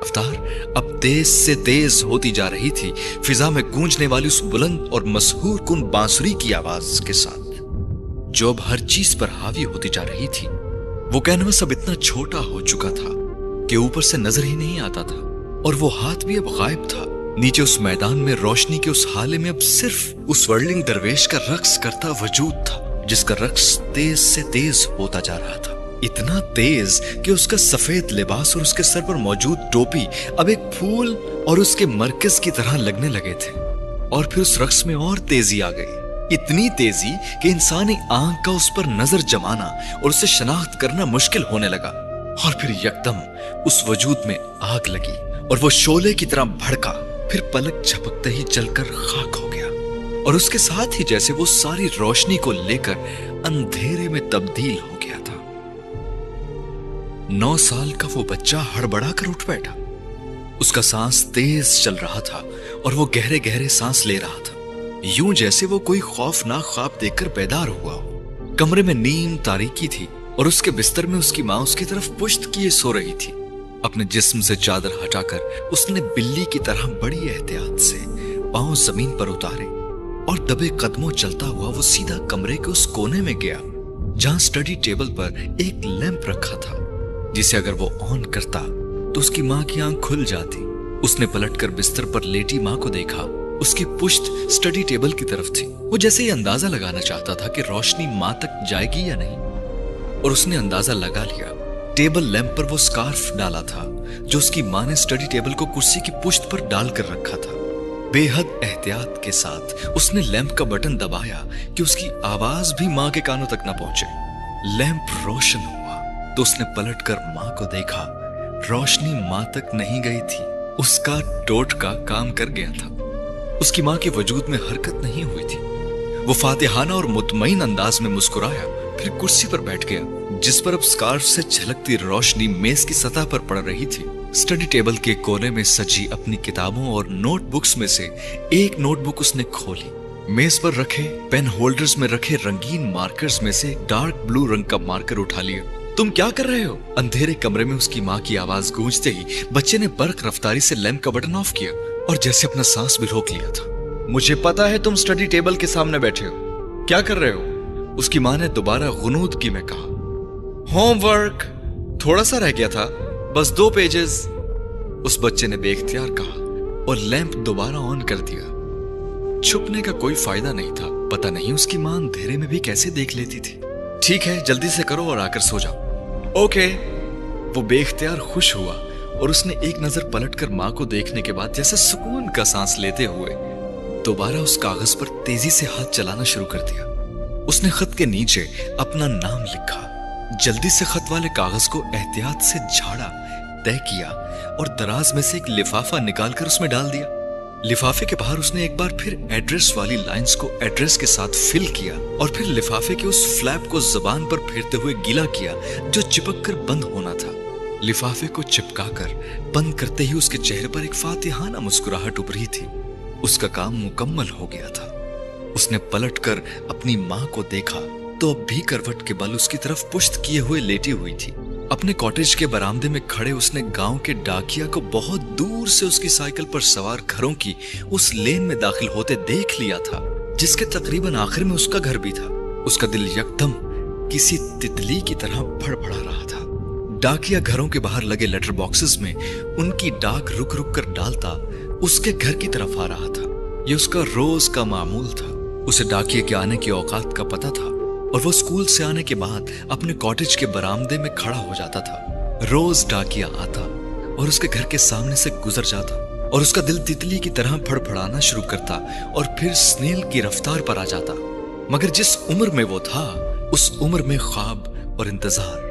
رفتار اب تیز سے تیز ہوتی جا رہی تھی، فضا میں گونجنے والی اس بلند اور مسحور کن بانسری کی آواز کے ساتھ جو اب ہر چیز پر حاوی ہوتی جا رہی تھی۔ وہ کینوس اب اتنا چھوٹا ہو چکا تھا کہ اوپر سے نظر ہی نہیں آتا تھا، اور وہ ہاتھ بھی اب غائب تھا۔ نیچے اس میدان میں روشنی کے اس حالے میں اب صرف اس ورلڈنگ درویش کا رقص کرتا وجود تھا، جس کا رقص تیز سے تیز ہوتا جا رہا تھا، اتنا تیز کہ اس کا سفید لباس اور اس کے سر پر موجود ٹوپی اب ایک پھول اور اس کے مرکز کی طرح لگنے لگے تھے۔ اور پھر اس رقص میں اور تیزی آ گئی، اتنی تیزی کہ انسانی آنکھ کا اس پر نظر جمانا اور اسے شناخت کرنا مشکل ہونے لگا۔ اور پھر یکدم اس وجود میں آگ لگی اور وہ شعلے کی طرح بھڑکا، پھر پلک جھپکتے ہی جل کر خاک ہو گیا، اور اس کے ساتھ ہی جیسے وہ ساری روشنی کو لے کر اندھیرے میں تبدیل ہو گیا تھا۔ 9 سال کا وہ بچہ ہڑبڑا کر اٹھ بیٹھا، اس کا سانس تیز چل رہا تھا اور وہ گہرے گہرے سانس لے رہا تھا، یوں جیسے وہ کوئی خوفناک خواب دیکھ کر بیدار ہوا ہو۔ کمرے میں نیم تاریکی تھی اور اس کے بستر میں اس کی ماں اس کی طرف پشت کیے سو رہی تھی۔ اپنے جسم سے چادر ہٹا کر اس نے بلی کی طرح بڑی احتیاط سے پاؤں زمین پر اتارے اور دبے قدموں چلتا ہوا وہ سیدھا کمرے کے اس کونے میں گیا جہاں اسٹڈی ٹیبل پر ایک لیمپ رکھا تھا، جسے اگر وہ آن کرتا تو اس کی ماں کی آنکھ کھل جاتی۔ اس نے پلٹ کر بستر پر لیٹی ماں کو دیکھا، اس کی پشت اسٹڈی ٹیبل کی طرف تھی۔ وہ جیسے یہ اندازہ لگانا چاہتا تھا کہ روشنی ماں تک جائے گی یا نہیں، اور اس نے اندازہ لگا لیا۔ ٹیبل لیمپ پر وہ سکارف ڈالا تھا جو اس کی ماں نے اسٹڈی ٹیبل کو کرسی کی پشت پر ڈال کر رکھا تھا۔ بے حد احتیاط کے ساتھ اس نے لیمپ کا بٹن دبایا کہ اس کی آواز بھی ماں کے کانوں تک نہ پہنچے۔ لیمپ روشن ہوا تو اس نے پلٹ کر ماں کو دیکھا، روشنی ماں تک نہیں گئی تھی، اس کا ٹوٹکا کام کر گیا تھا۔ اس کی ماں کے وجود میں حرکت نہیں ہوئی تھی۔ وہ فاتحانہ اور مطمئن انداز میں مسکرایا، پھر کرسی پر بیٹھ گیا جس پر اب سکارف سے چھلکتی روشنی میز کی سطح پر پڑ رہی تھی۔ اسٹڈی ٹیبل کے کونے میں سجی اپنی کتابوں اور نوٹ بکس میں سے ایک نوٹ بک اس نے کھولی، میز پر رکھے پین ہولڈرز میں رکھے رنگین مارکرز میں سے ڈارک بلو رنگ کا مارکر اٹھا لیا۔ تم کیا کر رہے ہو؟ اندھیرے کمرے میں اس کی ماں کی آواز گونجتے ہی بچے نے برق رفتاری سے لیمپ کا بٹن آف کیا اور جیسے اپنا سانس بھی روک لیا تھا۔ مجھے پتا ہے تم اسٹڈی ٹیبل کے سامنے بیٹھے ہو، کیا کر رہے ہو؟ اس کی ماں نے دوبارہ غنودگی میں کہا۔ ہوم ورک تھوڑا سا رہ گیا تھا، بس 2 پیجز، اس بچے نے بے اختیار کہا اور لیمپ دوبارہ آن کر دیا۔ چھپنے کا کوئی فائدہ نہیں تھا، پتہ نہیں اس کی ماں اندھیرے میں بھی کیسے دیکھ لیتی تھی۔ ٹھیک ہے، جلدی سے کرو اور آ کر سو جاؤ۔ اوکے۔ وہ بے اختیار خوش ہوا اور اس نے ایک نظر پلٹ کر ماں کو دیکھنے کے بعد جیسے سکون کا سانس لیتے ہوئے دوبارہ اس کاغذ پر تیزی سے ہاتھ چلانا شروع کر دیا۔ اس نے خط کے نیچے اپنا نام لکھا، جلدی سے خط والے کاغذ کو احتیاط سے جھاڑا، طے کیا اور دراز میں سے ایک لفافہ نکال کر اس میں ڈال دیا۔ لفافے کے باہر اس نے ایک بار پھر ایڈریس والی لائنز کو ایڈریس کے ساتھ فل کیا اور پھر لفافے کے اس فلیپ کو زبان پر پھیرتے ہوئے گیلا کیا جو چپک کر بند ہونا تھا۔ لفافے کو چپکا کر بند کرتے ہی اس کے چہرے پر ایک فاتحانہ مسکراہٹ ابھری تھی۔ اس کا کام مکمل ہو گیا تھا۔ اس نے پلٹ کر اپنی ماں کو دیکھا تو اب بھی کروٹ کے بل اس کی طرف پشت کیے ہوئے لیٹی ہوئی تھی۔ اپنے کاٹیج کے برآمدے میں کھڑے اس نے گاؤں کے ڈاکیا کو بہت دور سے اس کی سائیکل پر سوار گھروں کی اس لین میں داخل ہوتے دیکھ لیا تھا جس کے تقریباً آخر میں اس کا گھر بھی تھا۔ اس کا دل یکدم کسی تتلی کی طرح بھڑبڑا رہا تھا۔ ڈاکیا گھروں کے باہر لگے لیٹر باکسز میں ان کی ڈاک رک رک کر ڈالتا اس کے گھر کی طرف آ رہا تھا۔ یہ اس کا روز کا معمول تھا۔ اسے ڈاکیے کے آنے کے اوقات کا پتہ تھا اور وہ اسکول سے آنے کے بعد اپنے کاٹیج کے برآمدے میں کھڑا ہو جاتا تھا۔ روز ڈاکیا آتا اور اس کے گھر کے سامنے سے گزر جاتا اور اس کا دل تتلی کی طرح پھڑپھڑانا شروع کرتا اور پھر سنیل کی رفتار پر آ جاتا۔ مگر جس عمر میں وہ تھا اس عمر میں خواب اور انتظار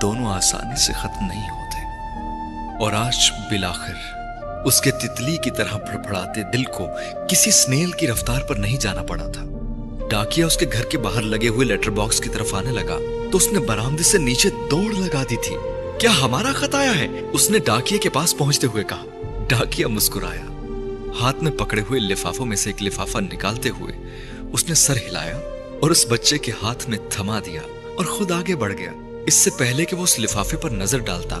دونوں آسانی سے ختم نہیں ہوتے، اور آج بالآخر اس کے تتلی کی طرح پھڑپھڑاتے دل کو کسی سنیل کی رفتار پر نہیں جانا پڑا تھا۔ ڈاکیا اس کے گھر کے باہر لگے ہوئے لیٹر باکس کی طرف آنے لگا تو اس نے برآمدے سے نیچے دوڑ لگا دی تھی۔ کیا ہمارا خط آیا ہے؟ اس نے ڈاکیے کے پاس پہنچتے ہوئے کہا۔ ڈاکیا مسکرایا، ہاتھ میں پکڑے ہوئے لفافوں میں سے ایک لفافہ نکالتے ہوئے اس نے سر ہلایا اور اس بچے کے ہاتھ میں تھما دیا اور خود آگے بڑھ گیا۔ اس سے پہلے کہ وہ اس لفافے پر نظر ڈالتا